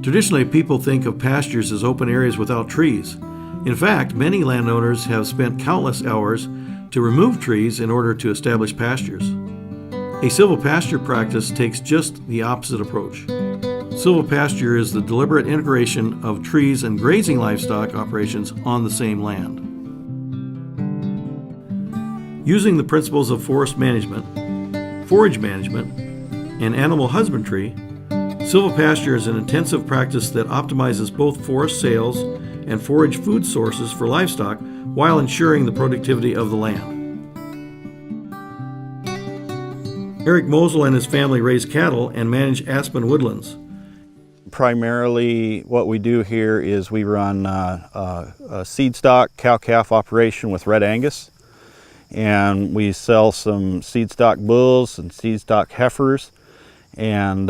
Traditionally, people think of pastures as open areas without trees. In fact, many landowners have spent countless hours to remove trees in order to establish pastures. A silvopasture practice takes just the opposite approach. Silvopasture is the deliberate integration of trees and grazing livestock operations on the same land. Using the principles of forest management, forage management, and animal husbandry, silvopasture is an intensive practice that optimizes both forest sales and forage food sources for livestock while ensuring the productivity of the land. Eric Mousel and his family raise cattle and manage Aspen woodlands. Primarily what we do here is we run a seed stock cow-calf operation with Red Angus, and we sell some seed stock bulls and seed stock heifers, and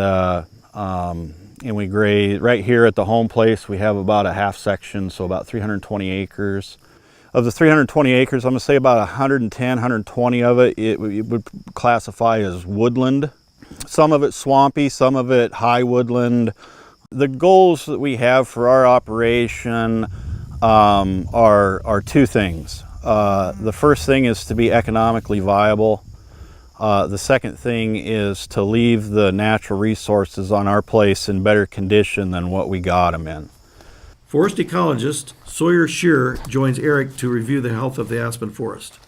we graze right here at the home place. We have about a half section, so about 320 acres. Of the 320 acres, I'm going to say about 110, 120 of it would classify as woodland. Some of it swampy, some of it high woodland. The goals that we have for our operation are two things. The first thing is to be economically viable. The second thing is to leave the natural resources on our place in better condition than what we got them in. Forest Ecologist Sawyer Scherer joins Eric to review the health of the aspen forest.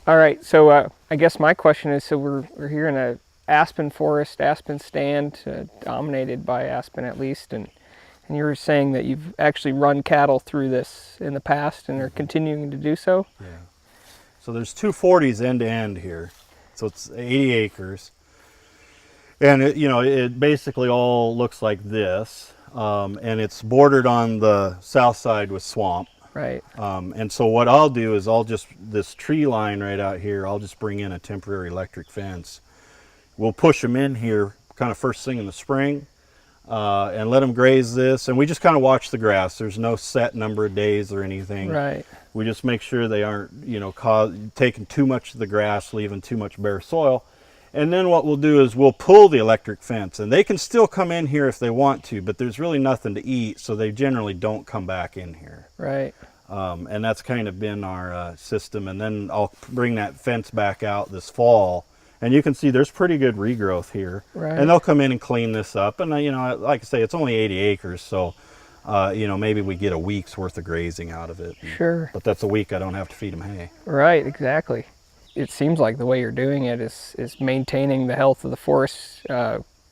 All right, so I guess my question is, so we're here in a aspen forest, aspen stand, dominated by aspen at least, and you were saying that you've actually run cattle through this in the past and are continuing to do so? Yeah. So there's 240s end to end here, so it's 80 acres, and it basically all looks like this, and it's bordered on the south side with swamp. Right. And so what I'll do is this tree line right out here, I'll just bring in a temporary electric fence. We'll push them in here kind of first thing in the spring and let them graze this. And we just kind of watch the grass. There's no set number of days or anything. Right. We just make sure they aren't, taking too much of the grass, leaving too much bare soil. And then what we'll do is we'll pull the electric fence. And they can still come in here if they want to, but there's really nothing to eat, so they generally don't come back in here. Right. And that's kind of been our system. And then I'll bring that fence back out this fall. And you can see there's pretty good regrowth here. Right. And they'll come in and clean this up. And, like I say, it's only 80 acres, so, maybe we get a week's worth of grazing out of it. Sure. But that's a week I don't have to feed them hay. Right, exactly. It seems like the way you're doing it is maintaining the health of the forest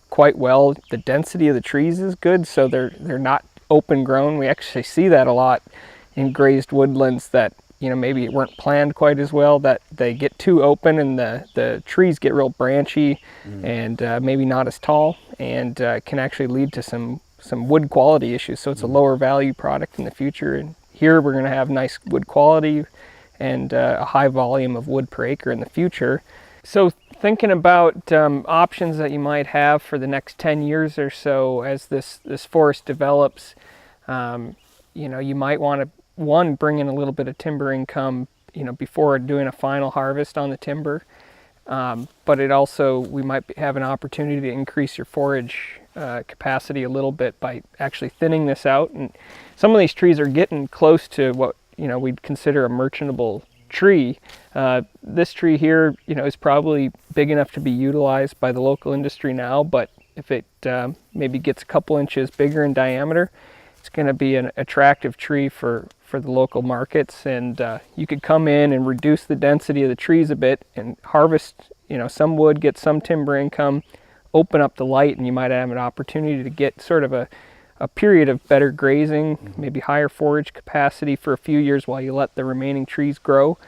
quite well. The density of the trees is good, so they're not open grown. We actually see that a lot in grazed woodlands that maybe weren't planned quite as well, that they get too open and the trees get real branchy and maybe not as tall, and can actually lead to some wood quality issues. So it's a lower value product in the future. And here we're going to have nice wood quality and a high volume of wood per acre in the future. So thinking about options that you might have for the next 10 years or so as this forest develops, you might want to, one, bring in a little bit of timber income, before doing a final harvest on the timber. But we might have an opportunity to increase your forage capacity a little bit by actually thinning this out. And some of these trees are getting close to what we'd consider a merchantable tree. This tree here, is probably big enough to be utilized by the local industry now, but if it maybe gets a couple inches bigger in diameter, it's going to be an attractive tree for the local markets. And you could come in and reduce the density of the trees a bit and harvest, some wood, get some timber income, open up the light, and you might have an opportunity to get sort of a period of better grazing, maybe higher forage capacity for a few years while you let the remaining trees grow.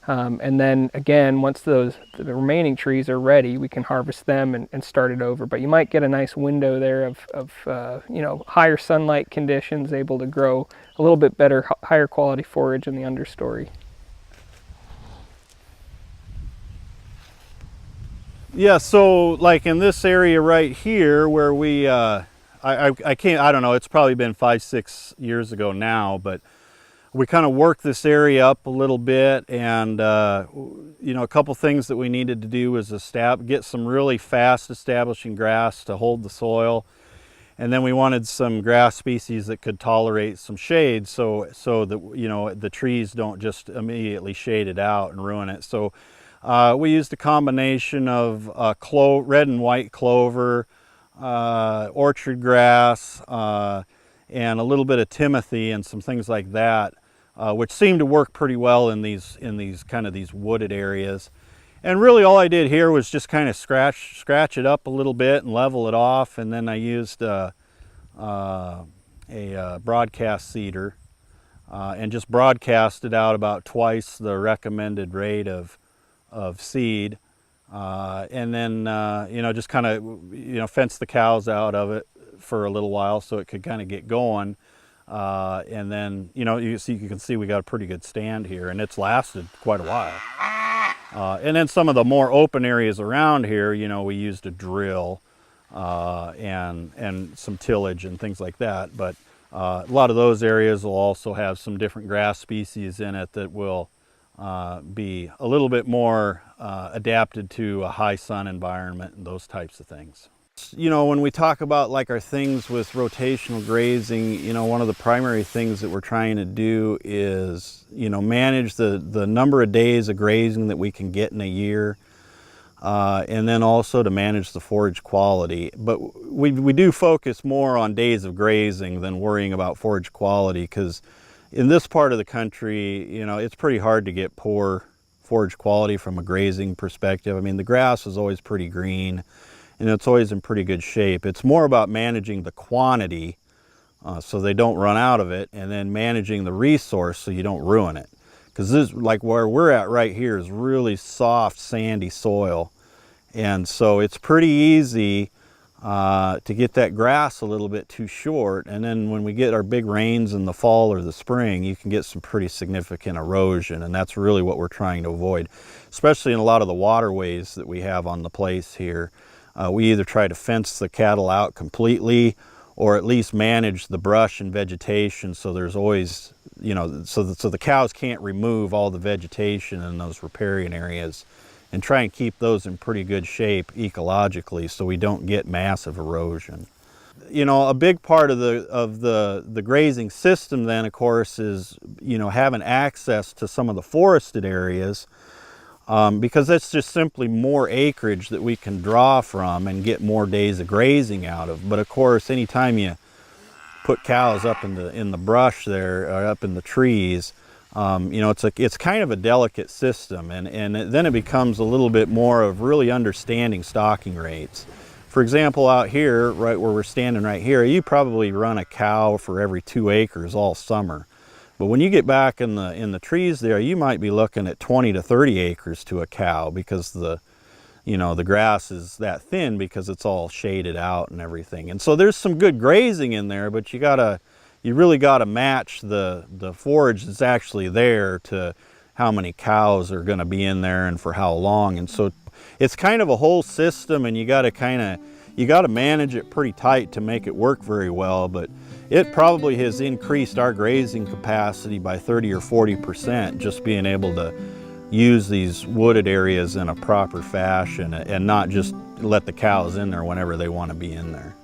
And then again, once the remaining trees are ready, we can harvest them and start it over. But you might get a nice window there of higher sunlight conditions, able to grow a little bit better, higher quality forage in the understory. Yeah, so like in this area right here where we, I don't know, it's probably been 5-6 years ago now, but we kind of worked this area up a little bit, and a couple things that we needed to do was get some really fast establishing grass to hold the soil, And then we wanted some grass species that could tolerate some shade, so that the trees don't just immediately shade it out and ruin it. So we used a combination of red and white clover, orchard grass, and a little bit of timothy and some things like that, which seemed to work pretty well in these wooded areas. And really all I did here was just kind of scratch it up a little bit and level it off, and then I used a broadcast seeder and just broadcast it out about twice the recommended rate of seed, and then just kind of fence the cows out of it for a little while so it could kind of get going, and then you can see we got a pretty good stand here, and it's lasted quite a while. And then some of the more open areas around here, we used a drill and some tillage and things like that. But a lot of those areas will also have some different grass species in it that will be a little bit more adapted to a high sun environment and those types of things. When we talk about like our things with rotational grazing, one of the primary things that we're trying to do is, manage the number of days of grazing that we can get in a year, and then also to manage the forage quality. But we do focus more on days of grazing than worrying about forage quality, because in this part of the country, it's pretty hard to get poor forage quality from a grazing perspective. I mean, the grass is always pretty green, and it's always in pretty good shape. It's more about managing the quantity so they don't run out of it, and then managing the resource so you don't ruin it. Because this, like where we're at right here, is really soft, sandy soil. And so it's pretty easy to get that grass a little bit too short. And then when we get our big rains in the fall or the spring, you can get some pretty significant erosion. And that's really what we're trying to avoid, especially in a lot of the waterways that we have on the place here. We either try to fence the cattle out completely, or at least manage the brush and vegetation, so there's always, so the cows can't remove all the vegetation in those riparian areas, and try and keep those in pretty good shape ecologically so we don't get massive erosion. A big part of the grazing system then, of course, is having access to some of the forested areas, because that's just simply more acreage that we can draw from and get more days of grazing out of. But of course, anytime you put cows up in the brush there, or up in the trees, it's kind of a delicate system, and then it becomes a little bit more of really understanding stocking rates. For example, out here, right where we're standing right here, you probably run a cow for every 2 acres all summer. But when you get back in the trees there, you might be looking at 20 to 30 acres to a cow, because the grass is that thin because it's all shaded out and everything. And so there's some good grazing in there, but you really gotta match the forage that's actually there to how many cows are gonna be in there and for how long. And so it's kind of a whole system, and you gotta manage it pretty tight to make it work very well. But it probably has increased our grazing capacity by 30 or 40%, just being able to use these wooded areas in a proper fashion and not just let the cows in there whenever they want to be in there.